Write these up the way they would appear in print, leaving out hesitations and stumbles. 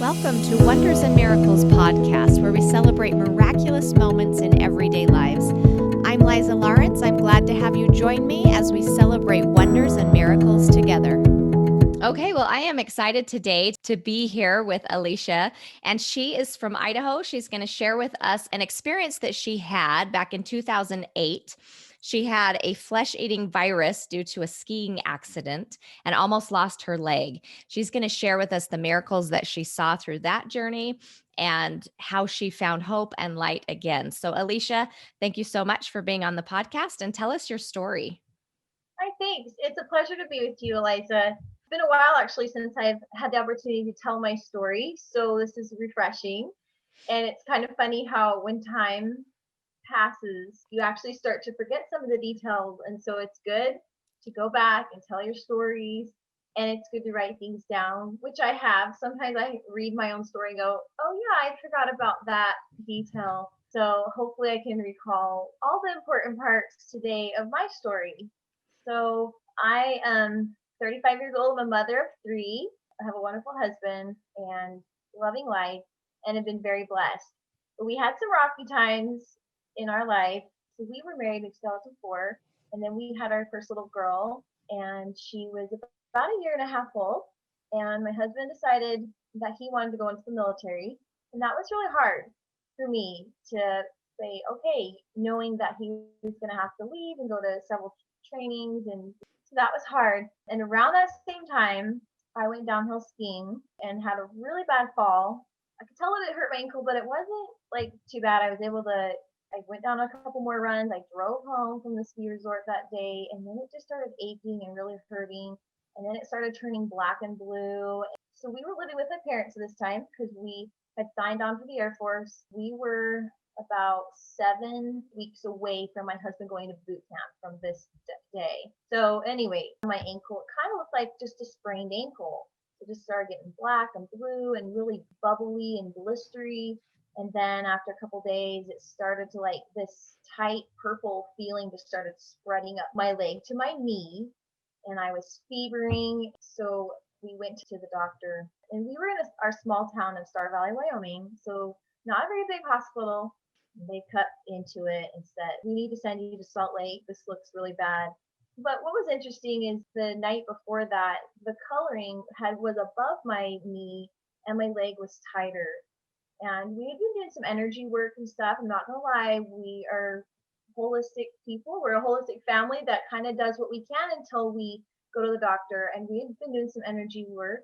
Welcome to Wonders and Miracles podcast, where we celebrate miraculous moments in everyday lives. I'm Liza Lawrence. I'm glad to have you join me as we celebrate wonders and miracles together. Okay, well, I am excited today to be here with Alicia, and she is from Idaho. She's going to share with us an experience that she had back in 2008. She had a flesh-eating virus due to a skiing accident and almost lost her leg. She's going to share with us the miracles that she saw through that journey and how she found hope and light again. So, Alicia, thank you so much for being on the podcast, and tell us your story. Hi, thanks. It's a pleasure to be with you, Eliza. It's been a while actually since I've had the opportunity to tell my story, so this is refreshing. And it's kind of funny how when time passes, you actually start to forget some of the details, and so it's good to go back and tell your stories, and it's good to write things down, which I have. Sometimes I read my own story and go, oh yeah, I forgot about that detail. So hopefully I can recall all the important parts today of my story. So I am 35 years old. I'm a mother of three. I have a wonderful husband and loving life, and have been very blessed. But we had some rocky times in our life. So we were married in 2004, and then we had our first little girl, and she was about a year and a half old. And my husband decided that he wanted to go into the military, and that was really hard for me to say, okay, knowing that he was going to have to leave and go to several trainings, and so that was hard. And around that same time, I went downhill skiing and had a really bad fall. I could tell that it hurt my ankle, but it wasn't like too bad. I went down a couple more runs. I drove home from the ski resort that day, and then it just started aching and really hurting. And then it started turning black and blue. So we were living with my parents at this time because we had signed on for the Air Force. We were about 7 weeks away from my husband going to boot camp from this day. So anyway, my ankle, it kind of looked like just a sprained ankle. It just started getting black and blue and really bubbly and blistery. And then after a couple days, it started to like this tight purple feeling just started spreading up my leg to my knee. And I was fevering. So we went to the doctor, and we were in our small town in Star Valley, Wyoming. So not a very big hospital. They cut into it and said, we need to send you to Salt Lake. This looks really bad. But what was interesting is the night before that, the coloring was above my knee and my leg was tighter. And we had been doing some energy work and stuff. I'm not gonna lie, we are holistic people. We're a holistic family that kind of does what we can until we go to the doctor. And we had been doing some energy work.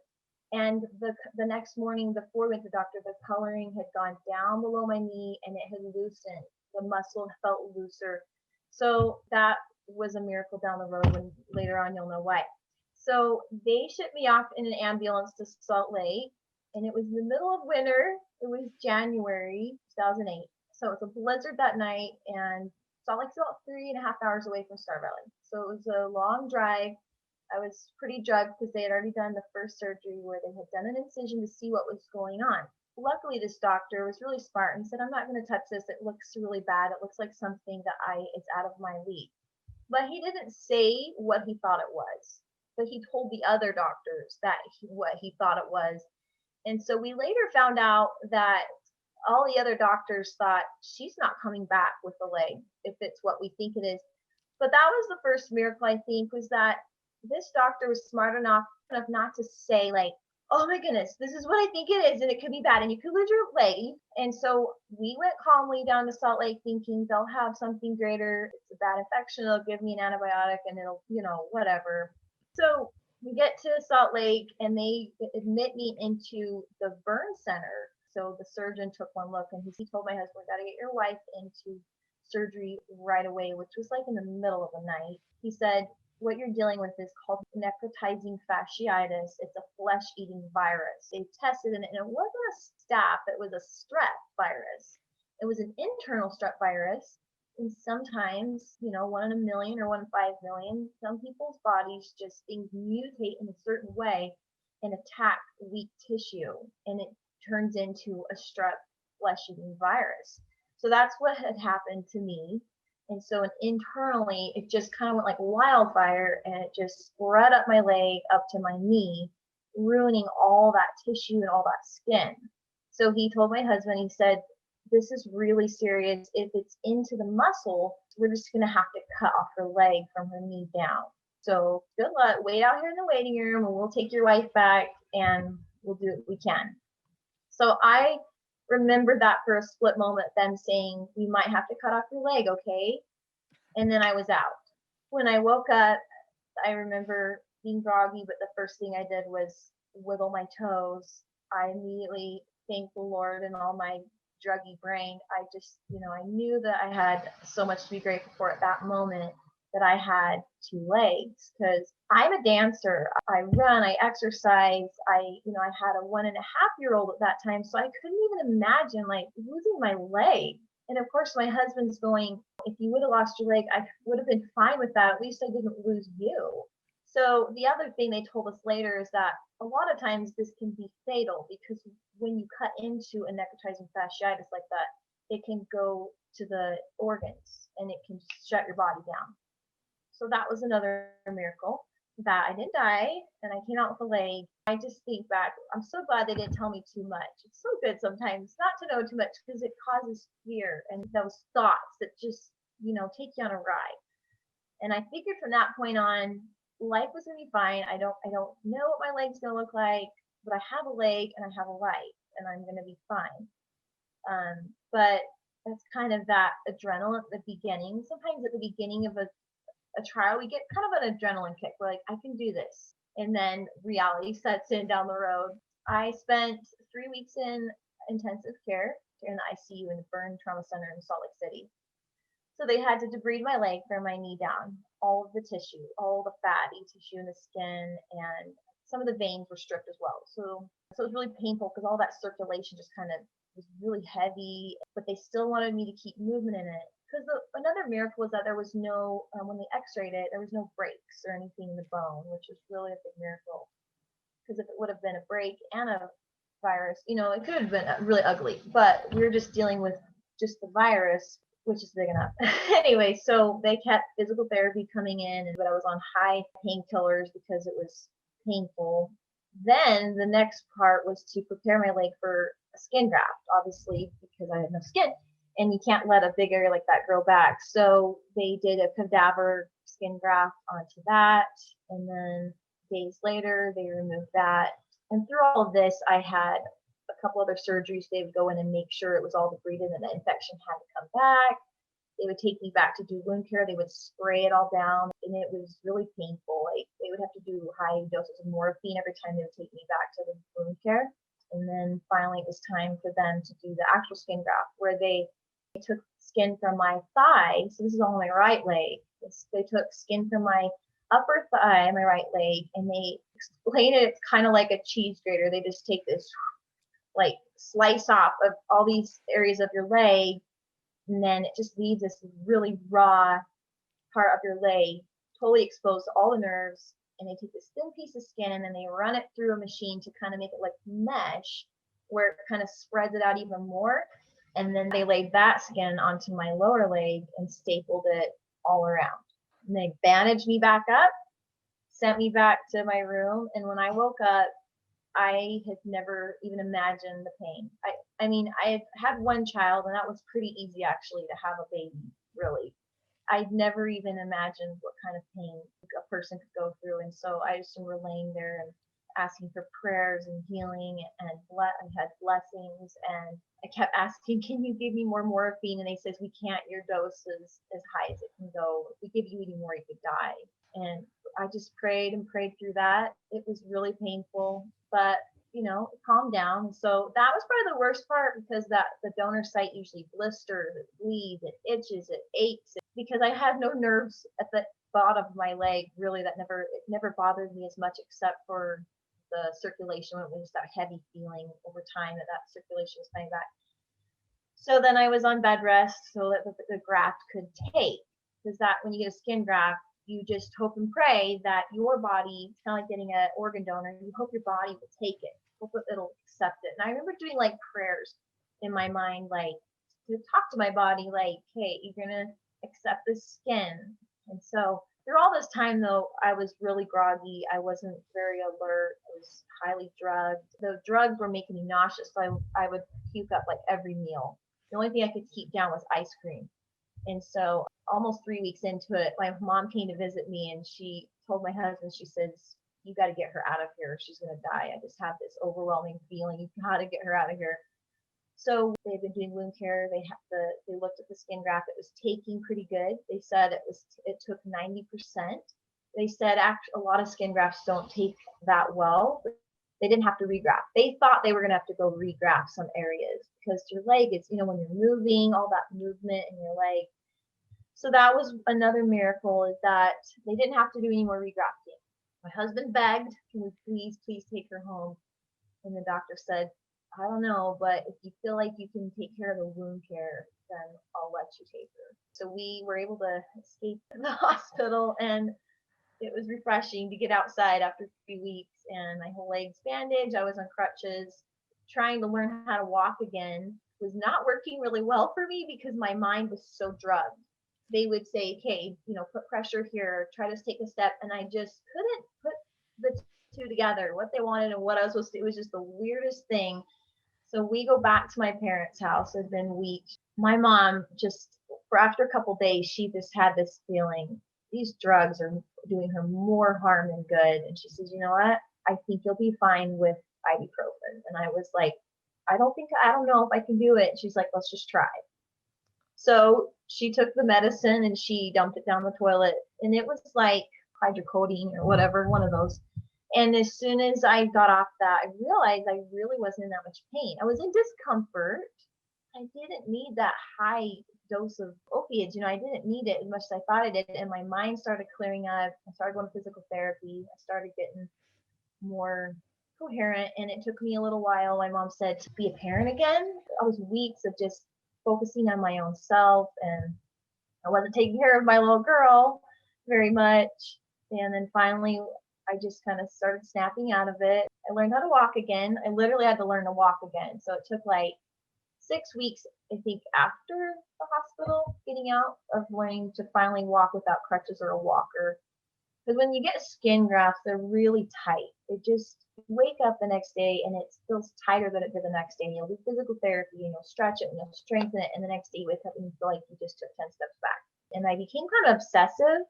And the next morning before we went to the doctor, the coloring had gone down below my knee and it had loosened. The muscle felt looser. So that was a miracle down the road, and later on you'll know why. So they shipped me off in an ambulance to Salt Lake, and it was in the middle of winter. It was January 2008. So it was a blizzard that night, and Salt Lake's about 3.5 hours away from Star Valley. So it was a long drive. I was pretty drugged because they had already done the first surgery where they had done an incision to see what was going on. Luckily, this doctor was really smart and said, I'm not going to touch this. It looks really bad. It looks like something that is out of my league. But he didn't say what he thought it was. But he told the other doctors what he thought it was. And so we later found out that all the other doctors thought she's not coming back with the leg if it's what we think it is. But that was the first miracle, I think, was that this doctor was smart enough not to say like, oh my goodness, this is what I think it is, and it could be bad, and you could lose your leg. And so we went calmly down to Salt Lake thinking they'll have something greater. It's a bad infection. They'll give me an antibiotic and it'll, whatever. So we get to Salt Lake and they admit me into the burn center. So the surgeon took one look and he told my husband, got to get your wife into surgery right away, which was like in the middle of the night. He said, what you're dealing with is called necrotizing fasciitis. It's a flesh-eating virus. They tested it, and it wasn't a staph, it was a strep virus. It was an internal strep virus. And sometimes, 1 in a million or 1 in 5 million, some people's bodies just things mutate in a certain way and attack weak tissue, and it turns into a strep flesh-eating virus. So that's what had happened to me. And so internally, it just kind of went like wildfire, and it just spread up my leg up to my knee. ruining all that tissue and all that skin. So he told my husband, he said, this is really serious. If it's into the muscle, we're just going to have to cut off her leg from her knee down. So good luck. Wait out here in the waiting room and we'll take your wife back and we'll do what we can. So I remember that for a split moment, them saying, we might have to cut off your leg, okay? And then I was out. When I woke up, I remember being groggy, but the first thing I did was wiggle my toes. I immediately thanked the Lord and all my druggy brain. I just, I knew that I had so much to be grateful for at that moment, that I had two legs, because I'm a dancer. I run, I exercise. I had a 1.5-year-old at that time, so I couldn't even imagine like losing my leg. And of course, my husband's going, if you would have lost your leg, I would have been fine with that. At least I didn't lose you. So the other thing they told us later is that a lot of times this can be fatal, because when you cut into a necrotizing fasciitis like that, it can go to the organs and it can shut your body down. So that was another miracle, that I didn't die and I came out with a leg. I just think back, I'm so glad they didn't tell me too much. It's so good sometimes not to know too much, because it causes fear and those thoughts that just, take you on a ride. And I figured from that point on, life was gonna be fine. I don't know what my leg's gonna look like, but I have a leg and I have a life and I'm gonna be fine. But that's kind of that adrenaline at the beginning. Sometimes at the beginning of a trial, we get kind of an adrenaline kick. We're like, I can do this. And then reality sets in down the road. I spent 3 weeks in intensive care in the ICU in the burn trauma center in Salt Lake City. So they had to debride my leg from my knee down, all of the tissue, all the fatty tissue in the skin, and some of the veins were stripped as well. So it was really painful, because all that circulation just kind of was really heavy, but they still wanted me to keep movement in it. Because another miracle was that there was no, when they x-rayed it, there was no breaks or anything in the bone, which was really a big miracle. Because if it would have been a break and a virus, it could have been really ugly. But we were just dealing with just the virus, which is big enough. Anyway, so they kept physical therapy coming in, but I was on high painkillers because it was painful. Then the next part was to prepare my leg for a skin graft, obviously, because I had no skin. And you can't let a big area like that grow back. So they did a cadaver skin graft onto that. And then days later, they removed that. And through all of this, I had a couple other surgeries. They would go in and make sure it was all debrided and the infection had to come back. They would take me back to do wound care. They would spray it all down. And it was really painful. Like, they would have to do high doses of morphine every time they would take me back to the wound care. And then finally, it was time for them to do the actual skin graft, where they took skin from my thigh. So this is all my right leg. They took skin from my upper thigh, my right leg, and they explain it. It's kind of like a cheese grater. They just take this like slice off of all these areas of your leg, and then it just leaves this really raw part of your leg, totally exposed to all the nerves. And they take this thin piece of skin and then they run it through a machine to kind of make it like mesh, where it kind of spreads it out even more. And then they laid that skin onto my lower leg and stapled it all around. And they bandaged me back up, sent me back to my room. And when I woke up, I had never even imagined the pain. I mean, I had one child, and that was pretty easy actually to have a baby, really. I'd never even imagined what kind of pain a person could go through. And so I just remember laying there and asking for prayers and healing, and I had blessings, and I kept asking, can you give me more morphine? And they says, we can't, your dose is as high as it can go. If we give you any more, you could die. And I just prayed and prayed through that. It was really painful, but it calmed down. So that was probably the worst part, because the donor site usually blisters, it bleeds, it itches, it aches, because I had no nerves at the bottom of my leg, really. It never bothered me as much, except for the circulation. It was that heavy feeling over time that circulation was coming back. So then I was on bed rest so that the graft could take, because that when you get a skin graft, you just hope and pray that your body, it's kind of like getting an organ donor, you hope your body will take it, hope it'll accept it. And I remember doing like prayers in my mind, like to talk to my body, like, hey, you're gonna accept this skin. And so Through all this time, though, I was really groggy. I wasn't very alert. I was highly drugged. The drugs were making me nauseous, so I would puke up like every meal. The only thing I could keep down was ice cream. And so almost 3 weeks into it, my mom came to visit me and she told my husband, she says, you got to get her out of here. She's going to die. I just have this overwhelming feeling. You got to get her out of here. So they've been doing wound care. They looked at the skin graft. It was taking pretty good. They said it took 90%. They said actually a lot of skin grafts don't take that well. But they didn't have to regraft. They thought they were going to have to go regraft some areas because your leg is, when you're moving, all that movement in your leg. So that was another miracle, is that they didn't have to do any more regrafting. My husband begged, can we please take her home? And the doctor said, I don't know, but if you feel like you can take care of the wound care, then I'll let you take her. So we were able to escape the hospital, and it was refreshing to get outside after 3 weeks, and my whole leg's bandaged. I was on crutches. Trying to learn how to walk again was not working really well for me because my mind was so drugged. They would say, okay, put pressure here, try to take a step, and I just couldn't put the two together, what they wanted and what I was supposed to do. It was just the weirdest thing. So we go back to my parents' house. It's been weeks. My mom for after a couple days, she just had this feeling, these drugs are doing her more harm than good. And she says, you know what? I think you'll be fine with ibuprofen. And I was like, I don't know if I can do it. She's like, let's just try. So she took the medicine and she dumped it down the toilet. And it was like hydrocodone or whatever, one of those. And as soon as I got off that, I realized I really wasn't in that much pain. I was in discomfort. I didn't need that high dose of opiates. I didn't need it as much as I thought I did. And my mind started clearing up. I started going to physical therapy. I started getting more coherent. And it took me a little while. My mom said to be a parent again. I was weeks of just focusing on my own self. And I wasn't taking care of my little girl very much. And then finally, I just kind of started snapping out of it. I learned how to walk again. I literally had to learn to walk again. So it took like 6 weeks, I think, after the hospital getting out of learning to finally walk without crutches or a walker. Because when you get skin grafts, they're really tight. They just wake up the next day and it feels tighter than it did the next day. And you'll do physical therapy and you'll stretch it and you'll strengthen it. And the next day you wake up and you feel like you just took 10 steps back. And I became kind of obsessive.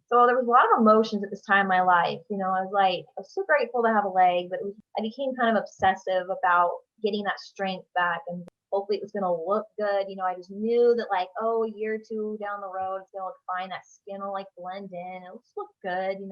So there was a lot of emotions at this time in my life. I was so grateful to have a leg, but I became kind of obsessive about getting that strength back, and hopefully it was going to look good. I just knew that a year or two down the road, it's going to look fine. That skin will blend in. It'll just look good,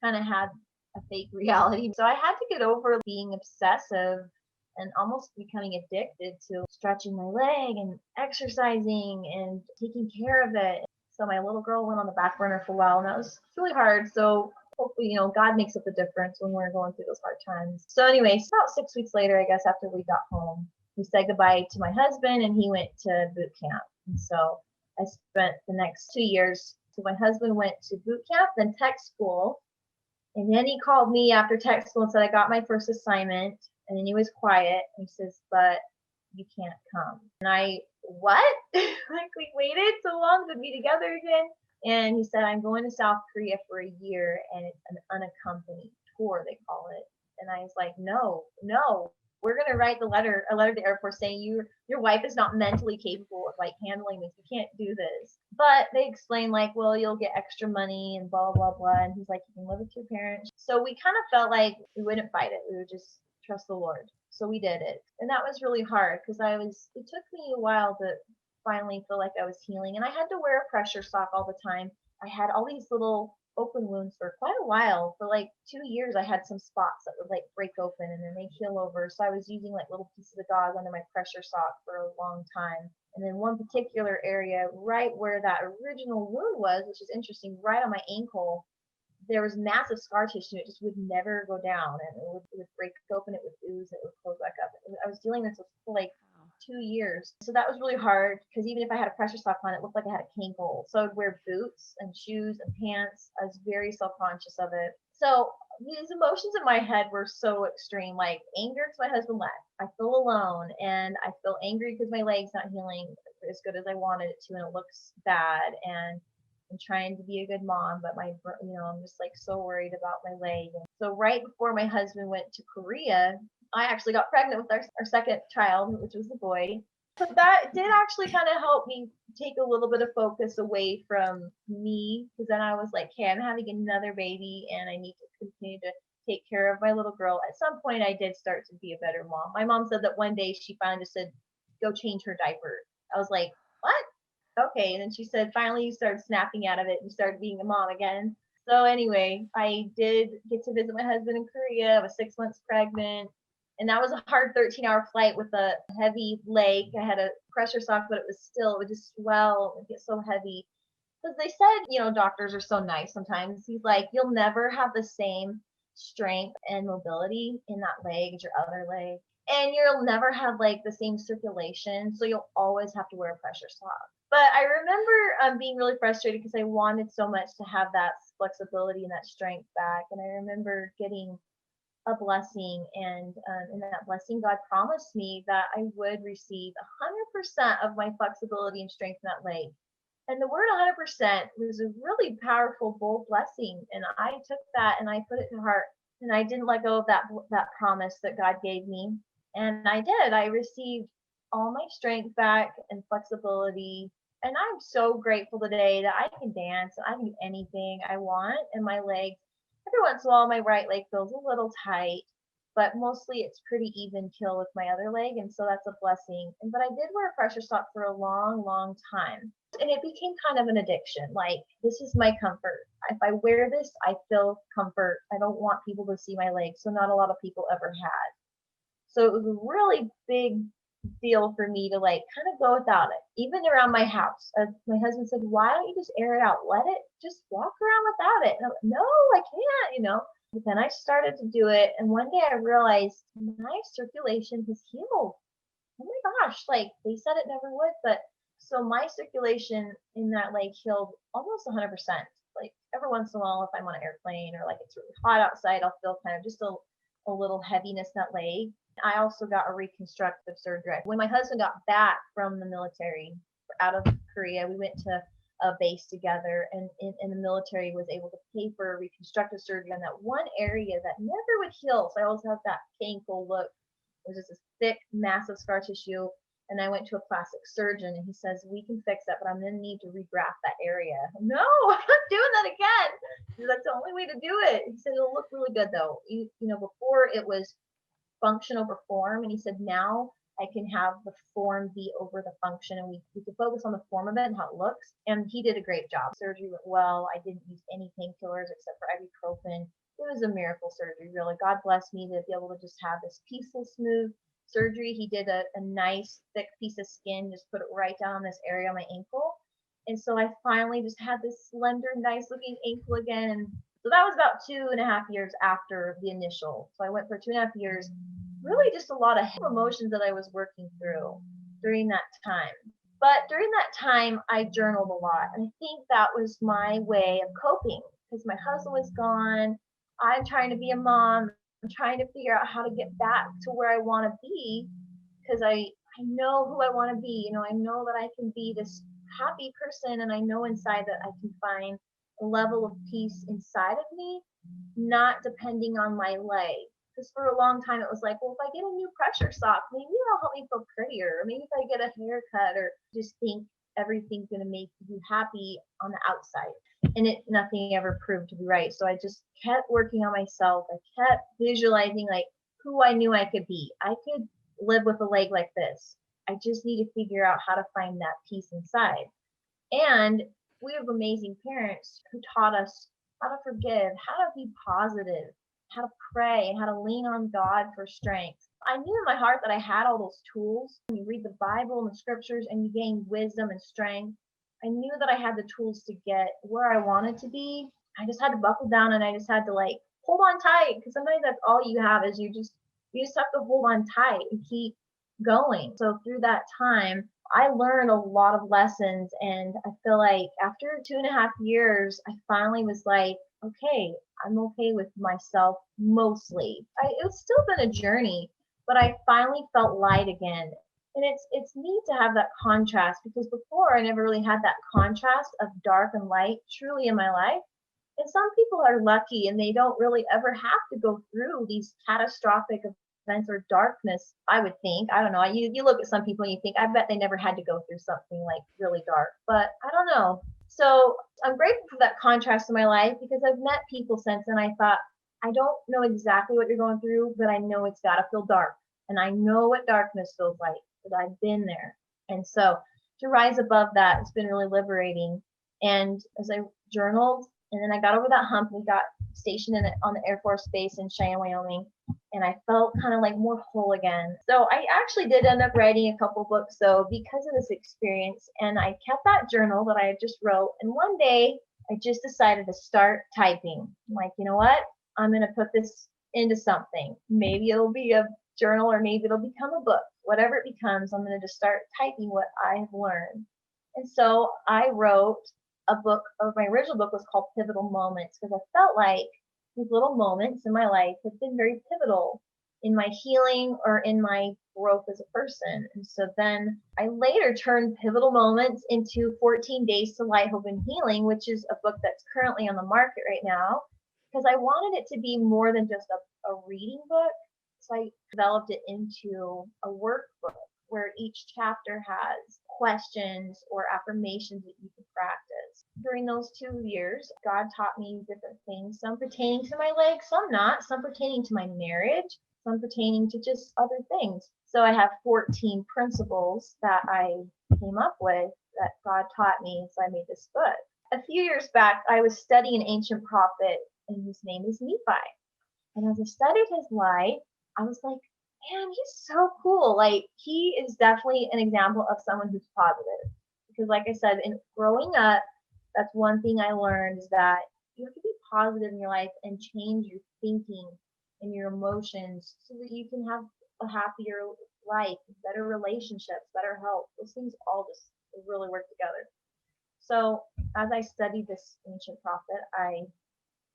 kind of had a fake reality. So I had to get over being obsessive and almost becoming addicted to stretching my leg and exercising and taking care of it. So my little girl went on the back burner for a while, and that was really hard. So hopefully, God makes up the difference when we're going through those hard times. So anyway, about 6 weeks later, I guess, after we got home, we said goodbye to my husband, and he went to boot camp. And so I spent the next 2 years. So my husband went to boot camp, then tech school. And then he called me after tech school and said, I got my first assignment. And then he was quiet. And he says, but you can't come. And what? We waited so long to be together again. And he said, I'm going to South Korea for a year, and it's an unaccompanied tour, they call it. And I was like, no, we're going to write a letter to the Air Force saying your wife is not mentally capable of handling this. You can't do this. But they explained well, you'll get extra money and blah, blah, blah. And he's like, you can live with your parents. So we kind of felt like we wouldn't fight it. We would just trust the Lord. So we did it. And that was really hard because it took me a while to finally feel like I was healing. And I had to wear a pressure sock all the time. I had all these little open wounds for quite a while. For 2 years, I had some spots that would break open and then they heal over. So I was using little pieces of gauze under my pressure sock for a long time. And then one particular area right where that original wound was, which is interesting, right on my ankle, there was massive scar tissue. It just would never go down, and it would break open, it would ooze, it would close back up. I was dealing with this for 2 years. So that was really hard because even if I had a pressure sock on, it looked like I had a cankle. So I'd wear boots and shoes and pants. I was very self-conscious of it. So these emotions in my head were so extreme, anger because my husband left. I feel alone, and I feel angry because my leg's not healing as good as I wanted it to, and it looks bad. And and trying to be a good mom, but I'm just like so worried about my leg. And so right before my husband went to Korea, I actually got pregnant with our second child, which was a boy. So that did actually kind of help me take a little bit of focus away from me, because then I was like, hey, I'm having another baby and I need to continue to take care of my little girl. At some point, I did start to be a better mom. My mom said that one day she finally just said, go change her diaper. I was like, what? Okay. And then she said, finally, you started snapping out of it and started being a mom again. So anyway, I did get to visit my husband in Korea. I was 6 months pregnant. And that was a hard 13-hour flight with a heavy leg. I had a pressure sock, but it would just swell and get so heavy. Because they said, doctors are so nice sometimes. He's like, you'll never have the same strength and mobility in that leg as your other leg. And you'll never have like the same circulation. So you'll always have to wear a pressure sock. But I remember being really frustrated because I wanted so much to have that flexibility and that strength back. And I remember getting a blessing, and in that blessing, God promised me that I would receive 100% of my flexibility and strength in that leg. And the word 100% was a really powerful, bold blessing. And I took that and I put it to heart. And I didn't let go of that promise that God gave me. And I did. I received all my strength back and flexibility. And I'm so grateful today that I can dance. I can do anything I want. And my legs, every once in a while, my right leg feels a little tight, but mostly it's pretty even keel with my other leg. And so that's a blessing. But I did wear a pressure sock for a long, long time. And it became kind of an addiction. Like, this is my comfort. If I wear this, I feel comfort. I don't want people to see my legs. So not a lot of people ever had. So it was a really big deal for me to like kind of go without it, even around my house. My husband said, why don't you just air it out? Let it just walk around without it. And I'm like, no, I can't. But then I started to do it. And one day I realized my circulation has healed. Oh my gosh, like they said it never would, but so my circulation in that leg healed almost 100%. Like every once in a while, if I'm on an airplane or like it's really hot outside, I'll feel kind of just a little heaviness in that leg. I also got a reconstructive surgery. When my husband got back from the military out of Korea, we went to a base together, and in the military was able to pay for a reconstructive surgery on that one area that never would heal. So I always had that painful look. It was just this thick, massive scar tissue. And I went to a plastic surgeon, and he says, we can fix that, but I'm going to need to regraft that area. No, I'm not doing that again. That's the only way to do it. He said, it'll look really good, though. Before it was function over form. And he said, now I can have the form be over the function, and we could focus on the form of it and how it looks. And he did a great job. Surgery went well. I didn't use any painkillers except for ibuprofen. It was a miracle surgery, really. God blessed me to be able to just have this peaceful, smooth surgery. He did a nice thick piece of skin, just put it right down on this area on my ankle. And so I finally just had this slender, nice looking ankle again. So that was about 2.5 years after the initial. So I went for 2.5 years, really just a lot of emotions that I was working through during that time. But during that time, I journaled a lot. And I think that was my way of coping, because my husband was gone. I'm trying to be a mom. I'm trying to figure out how to get back to where I want to be, because I know who I want to be. I know that I can be this happy person, and I know inside that I can find a level of peace inside of me, not depending on my leg. Because for a long time it was like, well, if I get a new pressure sock, maybe it'll help me feel prettier. Or maybe if I get a haircut, or just think everything's going to make you happy on the outside. And nothing ever proved to be right. So I just kept working on myself. I kept visualizing like who I knew I could be. I could live with a leg like this. I just need to figure out how to find that peace inside. And we have amazing parents who taught us how to forgive, how to be positive, how to pray, and how to lean on God for strength. I knew in my heart that I had all those tools. When you read the Bible and the scriptures and you gain wisdom and strength, I knew that I had the tools to get where I wanted to be. I just had to buckle down, and I just had to like hold on tight, because sometimes that's all you have is you just have to hold on tight and keep going. So through that time, I learned a lot of lessons, and I feel like after 2.5 years, I finally was like, okay, I'm okay with myself mostly. It's still been a journey, but I finally felt light again. And it's neat to have that contrast, because before I never really had that contrast of dark and light truly in my life. And some people are lucky and they don't really ever have to go through these catastrophic events or darkness, I would think. I don't know. You look at some people and you think, I bet they never had to go through something like really dark. But I don't know. So I'm grateful for that contrast in my life, because I've met people since and I thought, I don't know exactly what you're going through, but I know it's got to feel dark. And I know what darkness feels like, because I've been there. And so to rise above that, it's been really liberating. And as I journaled, and then I got over that hump, we got stationed on the Air Force Base in Cheyenne, Wyoming, and I felt kind of like more whole again. So I actually did end up writing a couple books, though, because of this experience. And I kept that journal that I had just wrote. And one day I just decided to start typing. I'm like, you know what? I'm going to put this into something. Maybe it'll be a journal, or maybe it'll become a book. Whatever it becomes, I'm going to just start typing what I have learned. And so I wrote a book, or my original book was called Pivotal Moments, because I felt like these little moments in my life have been very pivotal in my healing or in my growth as a person. And so then I later turned Pivotal Moments into 14 Days to Light, Hope, and Healing, which is a book that's currently on the market right now, because I wanted it to be more than just a reading book. So I developed it into a workbook where each chapter has questions or affirmations that you can practice. During those 2 years, God taught me different things, some pertaining to my legs, some not, some pertaining to my marriage, some pertaining to just other things. So I have 14 principles that I came up with that God taught me, so I made this book. A few years back, I was studying an ancient prophet, and his name is Nephi. And as I studied his life, I was like, man, he's so cool. Like, he is definitely an example of someone who's positive. Because like I said, in growing up, that's one thing I learned, is that you have to be positive in your life and change your thinking and your emotions so that you can have a happier life, better relationships, better health. Those things all just really work together. So as I studied this ancient prophet, I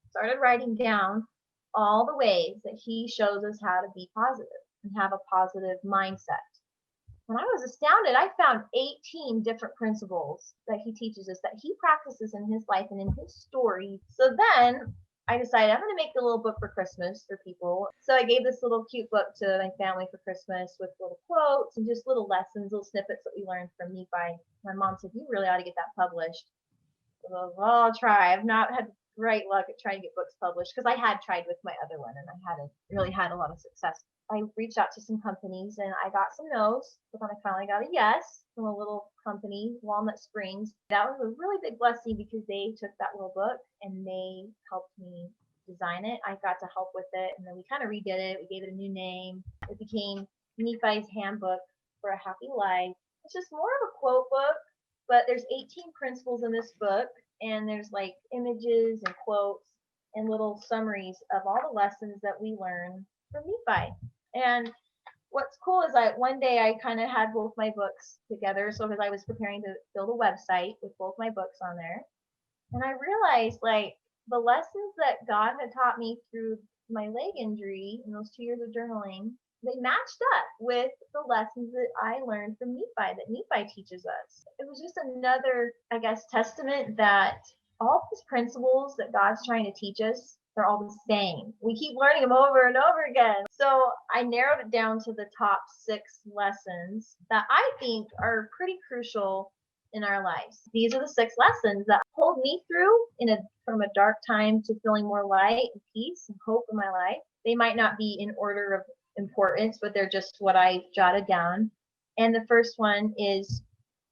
started writing down all the ways that he shows us how to be positive and have a positive mindset. When I was astounded, I found 18 different principles that he teaches us, that he practices in his life and in his story. So then I decided I'm going to make a little book for Christmas for people. So I gave this little cute book to my family for Christmas with little quotes and just little lessons, little snippets that we learned from Nephi. My mom said, you really ought to get that published. Well, I'll try. I've not had great luck at trying to get books published, because I had tried with my other one and I hadn't really had a lot of success. I reached out to some companies and I got some no's, but then I finally got a yes from a little company, Walnut Springs. That was a really big blessing, because they took that little book and they helped me design it. I got to help with it, and then we kind of redid it. We gave it a new name. It became Nephi's Handbook for a Happy Life. It's just more of a quote book, but there's 18 principles in this book, and there's like images and quotes and little summaries of all the lessons that we learn from Nephi. And what's cool is that one day I kind of had both my books together. So because I was preparing to build a website with both my books on there, and I realized, like, the lessons that God had taught me through my leg injury in those 2 years of journaling, they matched up with the lessons that I learned from Nephi, that Nephi teaches us. It was just another, I guess, testament that all these principles that God's trying to teach us, they're all the same. We keep learning them over and over again. So I narrowed it down to the top 6 lessons that I think are pretty crucial in our lives. These are the 6 lessons that hold me through from a dark time to feeling more light and peace and hope in my life. They might not be in order of importance, but they're just what I jotted down. And the first one is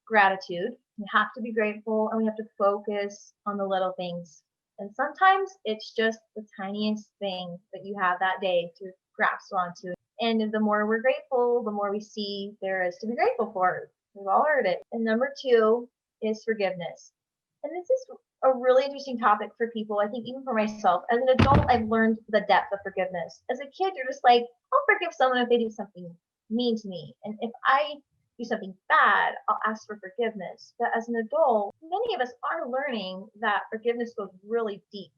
gratitude. We have to be grateful, and we have to focus on the little things. And sometimes it's just the tiniest thing that you have that day to grasp onto. And the more we're grateful, the more we see there is to be grateful for. We've all heard it. And number 2 is forgiveness. And this is a really interesting topic for people. I think even for myself, as an adult, I've learned the depth of forgiveness. As a kid, you're just like, I'll forgive someone if they do something mean to me. And if I do something bad, I'll ask for forgiveness. But as an adult, many of us are learning that forgiveness goes really deep,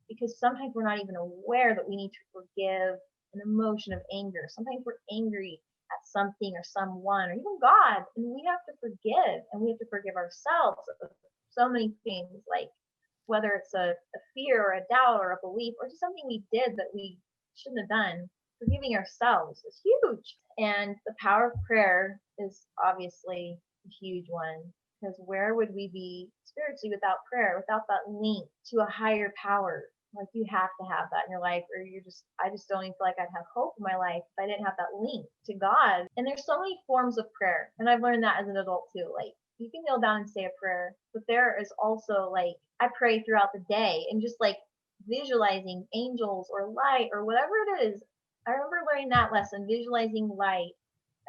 because sometimes we're not even aware that we need to forgive an emotion of anger. Sometimes we're angry at something or someone or even God. And we have to forgive, and we have to forgive ourselves of so many things, like whether it's a fear or a doubt or a belief or just something we did that we shouldn't have done. Forgiving ourselves is huge. And the power of prayer is obviously a huge one, because where would we be spiritually without prayer, without that link to a higher power? Like, you have to have that in your life, or I just don't even feel like I'd have hope in my life if I didn't have that link to God. And there's so many forms of prayer. And I've learned that as an adult too. Like, you can kneel down and say a prayer, but there is also, like, I pray throughout the day and just like visualizing angels or light or whatever it is. I remember learning that lesson, visualizing light,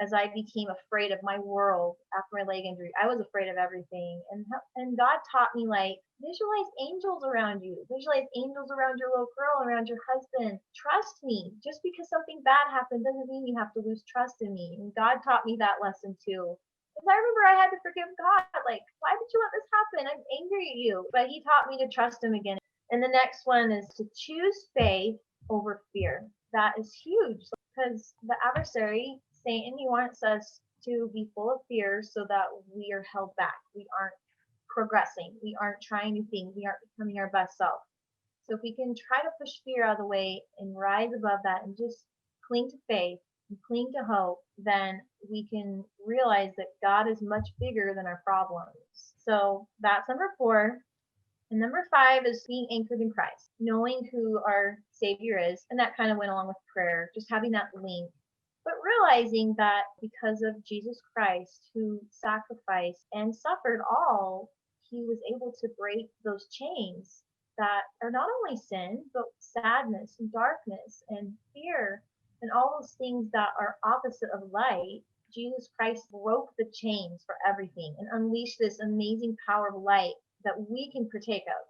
as I became afraid of my world after my leg injury. I was afraid of everything. And God taught me, like, visualize angels around you. Visualize angels around your little girl, around your husband. Trust me. Just because something bad happened doesn't mean you have to lose trust in me. And God taught me that lesson too. Because I remember I had to forgive God. Like, why did you let this happen? I'm angry at you. But he taught me to trust him again. And the next one is to choose faith over fear. That is huge, because the adversary, Satan, he wants us to be full of fear so that we are held back. We aren't progressing. We aren't trying new things. We aren't becoming our best self. So if we can try to push fear out of the way and rise above that and just cling to faith and cling to hope, then we can realize that God is much bigger than our problems. So that's number 4. And number 5 is being anchored in Christ, knowing who our Savior is. And that kind of went along with prayer, just having that link. But realizing that because of Jesus Christ, who sacrificed and suffered all, he was able to break those chains that are not only sin, but sadness and darkness and fear and all those things that are opposite of light. Jesus Christ broke the chains for everything and unleashed this amazing power of light that we can partake of.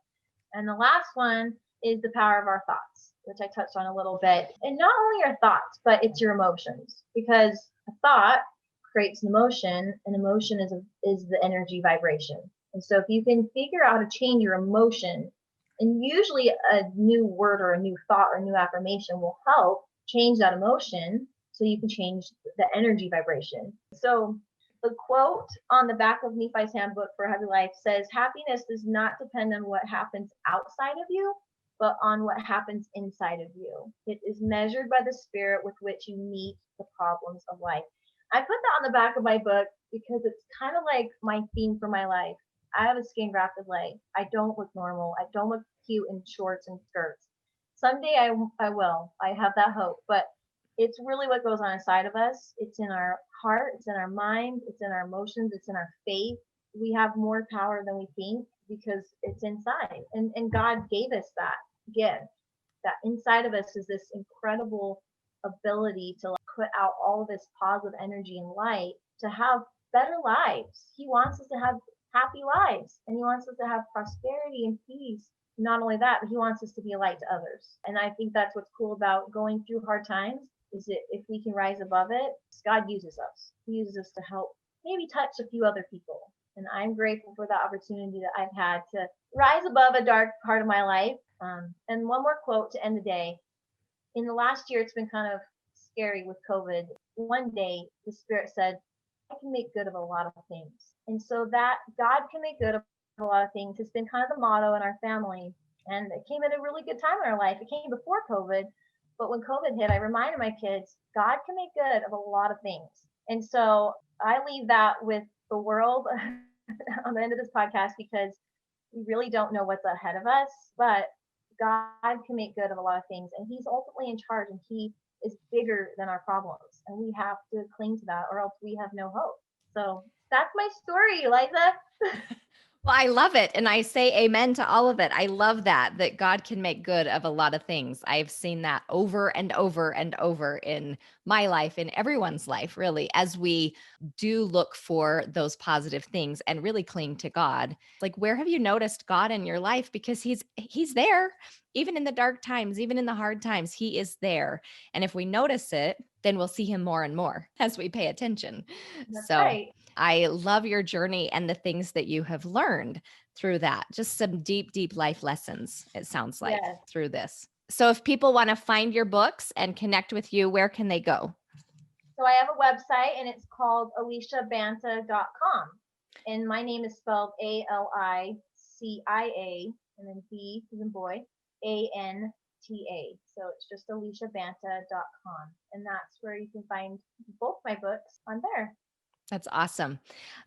And the last one is the power of our thoughts, which I touched on a little bit. And not only our thoughts, but it's your emotions, because a thought creates an emotion, and emotion is the energy vibration. And so if you can figure out how to change your emotion, and usually a new word or a new thought or a new affirmation will help change that emotion, so you can change the energy vibration. So the quote on the back of Nephi's Handbook for Happy Life says, happiness does not depend on what happens outside of you, but on what happens inside of you. It is measured by the spirit with which you meet the problems of life. I put that on the back of my book because it's kind of like my theme for my life. I have a skin grafted leg. I don't look normal. I don't look cute in shorts and skirts. Someday I will. I have that hope. But it's really what goes on inside of us. It's in our heart. It's in our mind. It's in our emotions. It's in our faith. We have more power than we think because it's inside. And God gave us that gift. That inside of us is this incredible ability to, like, put out all this positive energy and light to have better lives. He wants us to have happy lives, and he wants us to have prosperity and peace. Not only that, but he wants us to be a light to others. And I think that's what's cool about going through hard times, is that if we can rise above it, God uses us. He uses us to help maybe touch a few other people. And I'm grateful for the opportunity that I've had to rise above a dark part of my life. And one more quote to end the day. In the last year, it's been kind of scary with COVID. One day, the Spirit said, I can make good of a lot of things. And so that God can make good of a lot of things has been kind of the motto in our family. And it came at a really good time in our life. It came before COVID. But when COVID hit, I reminded my kids, God can make good of a lot of things. And so I leave that with the world on the end of this podcast, because we really don't know what's ahead of us. But God can make good of a lot of things. And he's ultimately in charge, and he is bigger than our problems. And we have to cling to that, or else we have no hope. So that's my story, Eliza. Well, I love it. And I say amen to all of it. I love that God can make good of a lot of things. I've seen that over and over and over in my life, in everyone's life, really, as we do look for those positive things and really cling to God. Like, where have you noticed God in your life? Because he's there, even in the dark times, even in the hard times, he is there. And if we notice it, then we'll see him more and more as we pay attention. That's So right. I love your journey and the things that you have learned through that. Just some deep, deep life lessons, it sounds like, Yes. through this. So if people want to find your books and connect with you, where can they go? So I have a website, and it's called aliciabanta.com. And my name is spelled Alicia, and then B as in boy, Anta. So it's just aliciabanta.com. And that's where you can find both my books on there. That's awesome.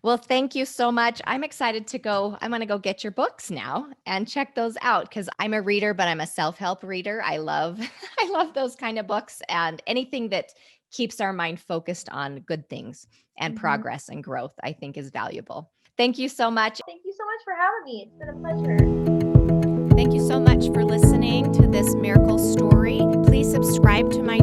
Well, thank you so much. I'm excited to go. I'm going to go get your books now and check those out because I'm a reader, but I'm a self-help reader. I love I love those kind of books, and anything that keeps our mind focused on good things and progress and growth, I think is valuable. Thank you so much. Thank you so much for having me. It's been a pleasure. Thank you so much for listening to this miracle story. Please subscribe to my